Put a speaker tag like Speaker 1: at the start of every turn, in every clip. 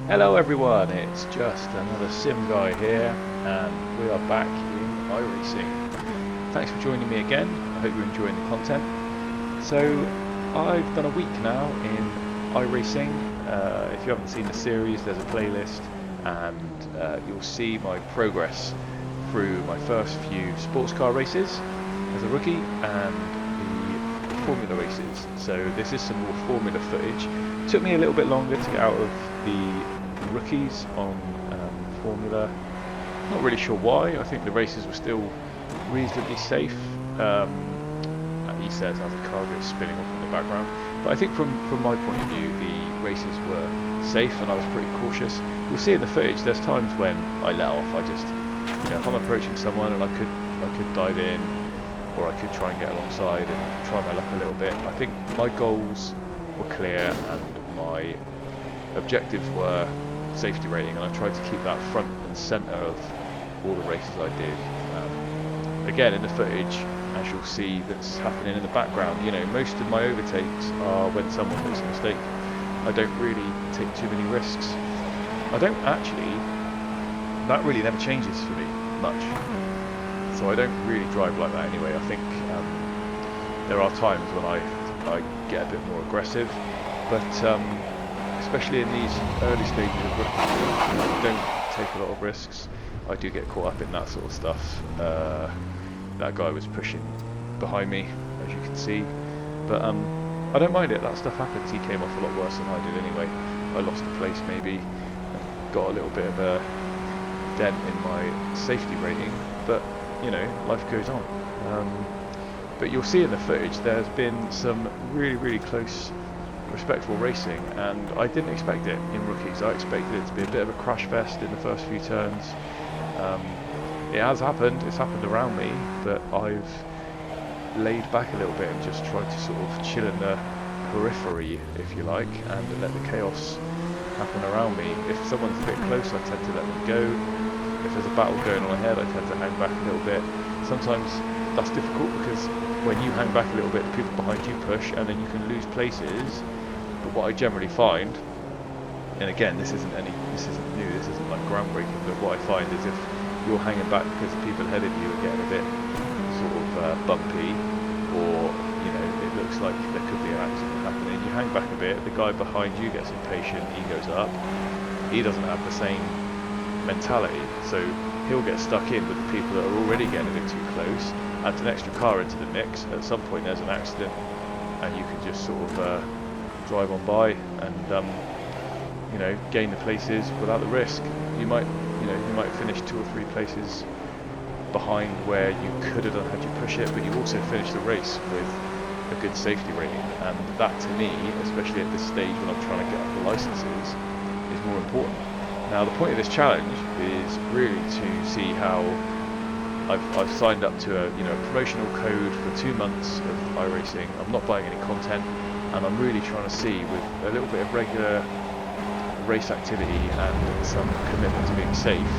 Speaker 1: Hello everyone, it's just another sim guy here and we are back in iRacing. Thanks for joining me again, I hope you're enjoying the content. So I've done a week now in iRacing. If you haven't seen the series, there's a playlist and you'll see my progress through my first few sports car races as a rookie and the Formula races. So this is some more Formula footage. It took me a little bit longer to get out of the rookies on Formula. Not really sure why. I think the races were still reasonably safe. He says as the car goes spinning off in the background. But I think from my point of view, the races were safe and I was pretty cautious. You'll see in the footage, there's times when I let off. I just, if I'm approaching someone and I could dive in, or I could try and get alongside and try my luck a little bit. I think my goals were clear and my objectives were safety rating, and I tried to keep that front and centre of all the races I did. Again, in the footage, as you'll see, that's happening in the background, most of my overtakes are when someone makes a mistake. I don't really take too many risks. I don't actually, that really never changes for me much. So I don't really drive like that anyway. I think there are times when I get a bit more aggressive, but especially in these early stages of rookie, I don't take a lot of risks. I do get caught up in that sort of stuff. That guy was pushing behind me, as you can see, but I don't mind it. That stuff happens. He came off a lot worse than I did anyway. I lost a place maybe, got a little bit of a dent in my safety rating, but life goes on. But you'll see in the footage there's been some really close, respectful racing, and I didn't expect it in rookies. I expected it to be a bit of a crash fest in the first few turns. It has happened, it's happened around me, but I've laid back a little bit and just tried to sort of chill in the periphery, if you like, and let the chaos happen around me. If someone's a bit close, I tend to let them go. If there's a battle going on ahead, I tend to hang back a little bit. Sometimes that's difficult because when you hang back a little bit, the people behind you push and then you can lose places. But what I generally find, and again, this isn't new, this isn't like groundbreaking, but what I find is if you're hanging back because the people ahead of you are getting a bit sort of bumpy, or it looks like there could be an accident happening, you hang back a bit, the guy behind you gets impatient, he goes up, he doesn't have the same mentality, so he'll get stuck in with the people that are already getting a bit too close, adds an extra car into the mix. At some point there's an accident and you can just sort of drive on by and gain the places without the risk. You might finish 2 or 3 places behind where you could have done had you push it, but you also finish the race with a good safety rating, and that to me, especially at this stage when I'm trying to get up the licenses, is more important. Now the point of this challenge is really to see how I've signed up to a promotional code for 2 months of iRacing. I'm not buying any content, and I'm really trying to see, with a little bit of regular race activity and some commitment to being safe,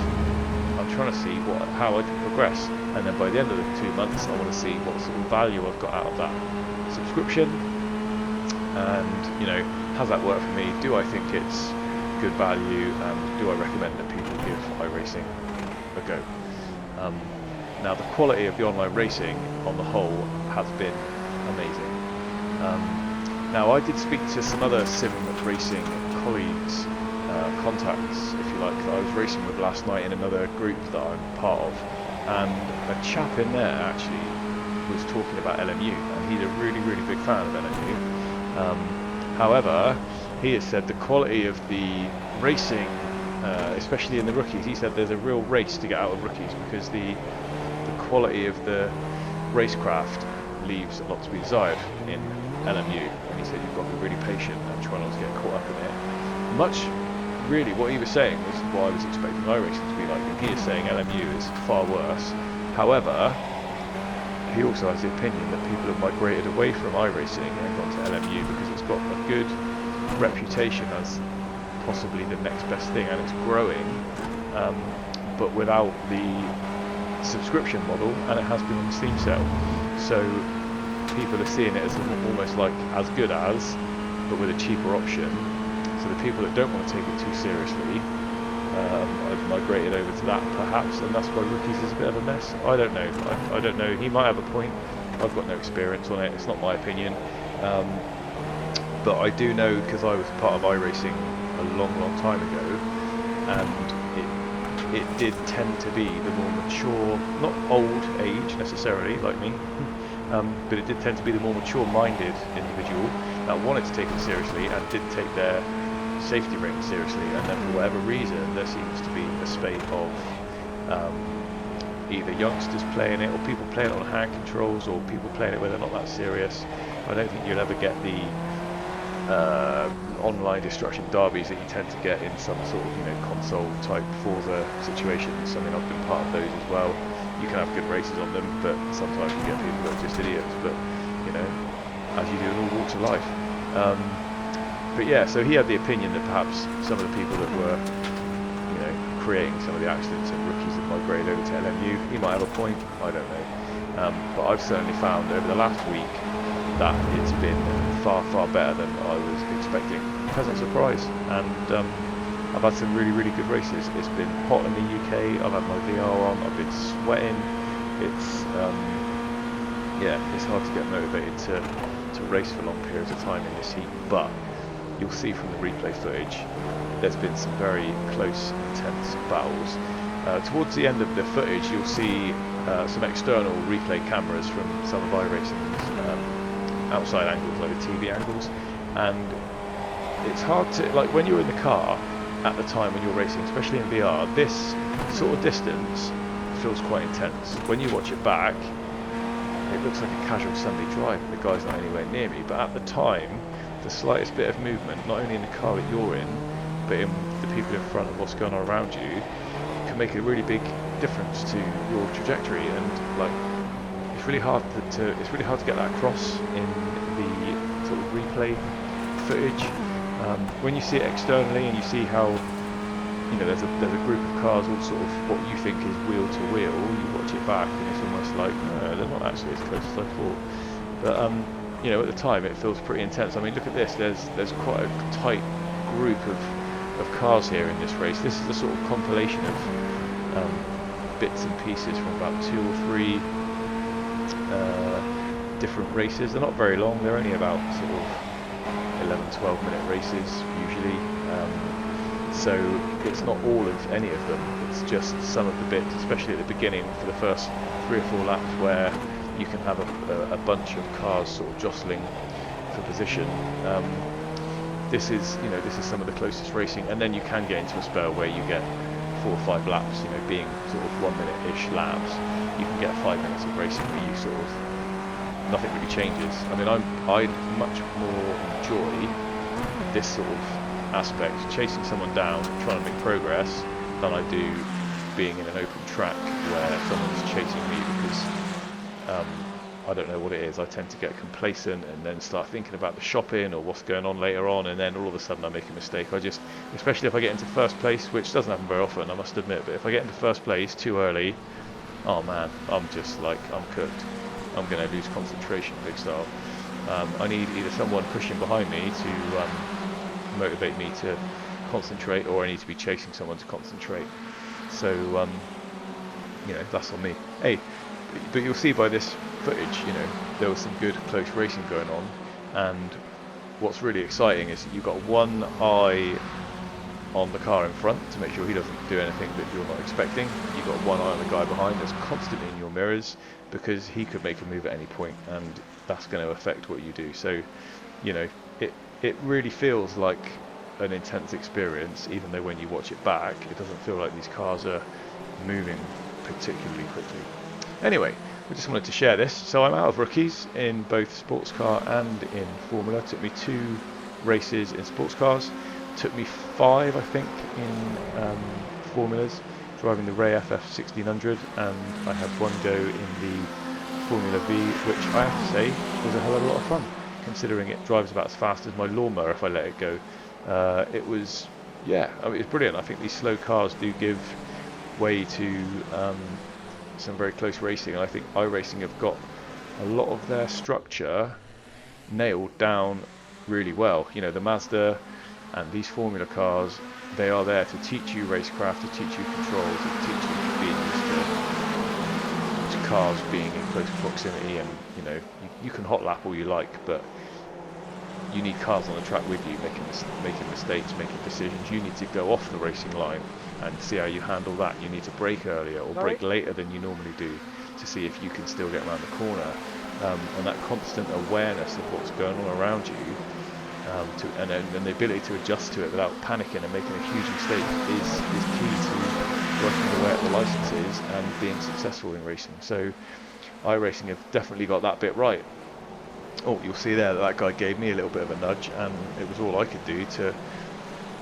Speaker 1: I'm trying to see how I can progress. And then by the end of the 2 months, I want to see what sort of value I've got out of that subscription, and how's that work for me? Do I think it's good value, and do I recommend that people give iRacing a go? Now the quality of the online racing on the whole has been amazing. Now I did speak to some other sim racing colleagues, contacts if you like, that I was racing with last night in another group that I'm part of, and a chap in there actually was talking about LMU, and he's a really big fan of LMU. However, he has said the quality of the racing, especially in the rookies, he said there's a real race to get out of rookies because the quality of the racecraft leaves a lot to be desired in LMU. And he said you've got to be really patient and try not to get caught up in it. Really what he was saying was what I was expecting iRacing to be like, and he is saying LMU is far worse. However, he also has the opinion that people have migrated away from iRacing and gone to LMU because it's got a good reputation as possibly the next best thing, and it's growing, but without the subscription model, and it has been on the Steam sale, so people are seeing it as almost like as good as, but with a cheaper option. So the people that don't want to take it too seriously, I've migrated over to that perhaps, and that's why Rookies is a bit of a mess. I don't know. I don't know. He might have a point. I've got no experience on it. It's not my opinion. But I do know, because I was part of iRacing a long time ago, and it did tend to be the more mature, not old age necessarily like me, but it did tend to be the more mature-minded individual that wanted to take it seriously and did take their safety ring seriously, and then for whatever reason there seems to be a spate of either youngsters playing it, or people playing it on hand controls, or people playing it where they're not that serious. I don't think you'll ever get the online destruction derbies that you tend to get in some sort of console type Forza situations. I mean, I've been part of those as well. You can have good races on them, but sometimes you get people that are just idiots, but as you do in all walks of life. But yeah, so he had the opinion that perhaps some of the people that were creating some of the accidents and Rookies had migrated over to LMU. He might have a point, I don't know. But I've certainly found over the last week that it's been far better than I was expecting. Pleasant surprise, and I've had some really good races. It's been hot in the UK. I've had my VR on. I've been sweating. It's it's hard to get motivated to race for long periods of time in this heat, but you'll see from the replay footage there's been some very close, intense battles. Towards the end of the footage you'll see some external replay cameras from some of iRacing's outside angles, like the TV angles, and it's hard to, like, when you're in the car at the time when you're racing, especially in VR, this sort of distance feels quite intense. When you watch it back, it looks like a casual Sunday drive and the guy's not anywhere near me, but at the time the slightest bit of movement, not only in the car that you're in, but in the people in front and what's going on around you, can make a really big difference to your trajectory. And like, it's really hard to get that across in the sort of replay footage. When you see it externally and you see how there's a group of cars all sort of what you think is wheel to wheel, you watch it back and it's almost like no, they're not actually as close as I thought. But at the time it feels pretty intense. I mean, look at this. There's quite a tight group of cars here in this race. This is a sort of compilation of bits and pieces from about 2 or 3 different races. They're not very long. They're only about sort of 11-12 minute races usually. So it's not all of any of them. It's just some of the bits, especially at the beginning for the first 3 or 4 laps, where you can have a bunch of cars sort of jostling for position. This is some of the closest racing, and then you can get into a spell where you get 4 or 5 laps, being sort of 1 minute-ish laps. You can get 5 minutes of racing where you sort of nothing really changes. I mean, I much more enjoy this sort of aspect, chasing someone down, trying to make progress, than I do being in an open track where someone's chasing me because I don't know what it is. I tend to get complacent and then start thinking about the shopping or what's going on later on, and then all of a sudden I make a mistake. Especially if I get into first place, which doesn't happen very often, I must admit, but if I get into first place too early, oh man, I'm just like, I'm cooked. I'm going to lose concentration big style. I need either someone pushing behind me to motivate me to concentrate, or I need to be chasing someone to concentrate. So that's on me. Hey, but you'll see by this footage, there was some good close racing going on, and what's really exciting is you've got one eye on the car in front to make sure he doesn't do anything that you're not expecting. You've got one eye on the guy behind that's constantly in your mirrors, because he could make a move at any point and that's going to affect what you do. So it really feels like an intense experience, even though when you watch it back it doesn't feel like these cars are moving particularly quickly. Anyway, I just wanted to share this. So I'm out of Rookies in both sports car and in Formula. It took me 2 races in sports cars, took me 5 I think in Formulas, driving the Ray FF 1600, and I had 1 go in the Formula V, which I have to say was a hell of a lot of fun, considering it drives about as fast as my lawnmower if I let it go. It was, it's brilliant. I think these slow cars do give way to some very close racing, and I think iRacing have got a lot of their structure nailed down really well. The Mazda And these formula cars, they are there to teach you racecraft, to teach you control, to teach you being used to cars being in close proximity. And you know, you can hot lap all you like, but you need cars on the track with you, making mistakes, making decisions. You need to go off the racing line and see how you handle that. You need to brake earlier or brake later than you normally do to see if you can still get around the corner. And that constant awareness of what's going on around you, and the ability to adjust to it without panicking and making a huge mistake is key to working your way up the licenses and being successful in racing. So iRacing have definitely got that bit right. Oh, you'll see there that guy gave me a little bit of a nudge, and it was all I could do to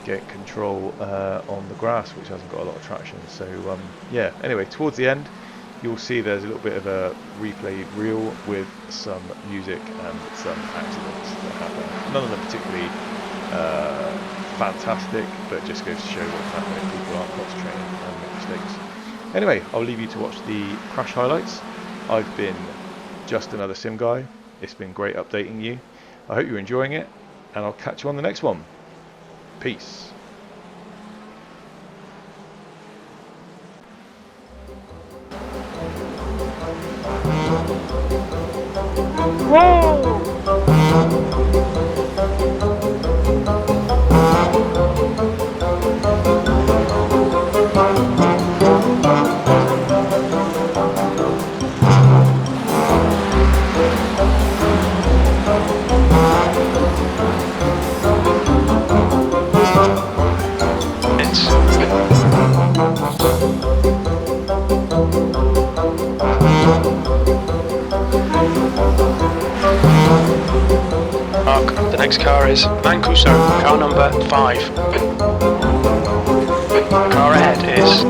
Speaker 1: get control on the grass, which hasn't got a lot of traction. So yeah, anyway, towards the end you'll see there's a little bit of a replay reel with some music and some accidents that happen. None of them particularly fantastic, but just goes to show what's happening if people aren't concentrating and make mistakes. Anyway, I'll leave you to watch the crash highlights. I've been just another sim guy. It's been great updating you. I hope you're enjoying it, and I'll catch you on the next one. Peace. Whoa!
Speaker 2: The next car is Mancuso, car number 5. The car ahead is